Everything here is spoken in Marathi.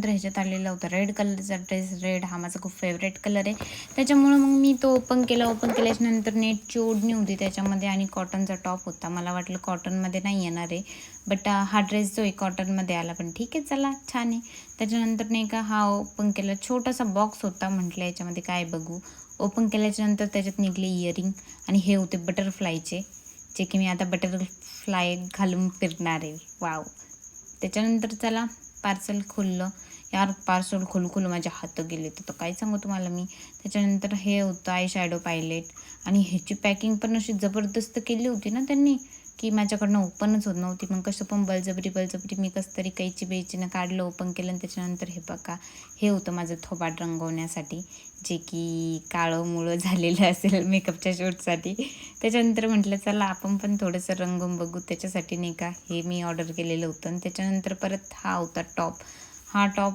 तर ह्याच्यात आलेला होता रेड कलरचा ड्रेस. रेड हा माझा खूप फेवरेट कलर आहे, त्याच्यामुळं मग मी तो ओपन केला. ओपन केल्याच्यानंतर नेटची ओढणी होती त्याच्यामध्ये आणि कॉटनचा टॉप होता. मला वाटलं कॉटनमध्ये नाही येणार आहे, बट हा ड्रेस जो आहे कॉटनमध्ये आला. पण ठीक आहे, चला छान आहे. त्याच्यानंतर नाही का हा ओपन केला. छोटासा बॉक्स होता, म्हटलं याच्यामध्ये काय बघू. ओपन केल्याच्यानंतर त्याच्यात निघले इयरिंग आणि हे होते बटरफ्लायचे, जे की मी आता बटरफ्लाय घालून फिरणार आहे. वाव. त्याच्यानंतर चला पार्सल खोललं. यार पार्सल खोलू माझे हात गेले, तर काय सांगू तुम्हाला मी. त्याच्यानंतर हे होतं आय शॅडो पायलेट आणि ह्याची पॅकिंग पण अशी जबरदस्त केली होती ना त्यांनी, की माझ्याकडनं ओपनच होत नव्हती. मग कसं पण बळजबरी मी कसं तरी कैची बेचीनं काढलं, ओपन केलं. आणि त्याच्यानंतर हे बघा, हे होतं माझं थोबाड रंगवण्यासाठी, जे की काळं मुळं झालेलं असेल मेकअपच्या शूटसाठी. त्याच्यानंतर म्हटलं चला आपण पण थोडंसं रंगून बघू, त्याच्यासाठी नाही का हे मी ऑर्डर केलेलं होतं. आणि त्याच्यानंतर परत हा होता टॉप. हा टॉप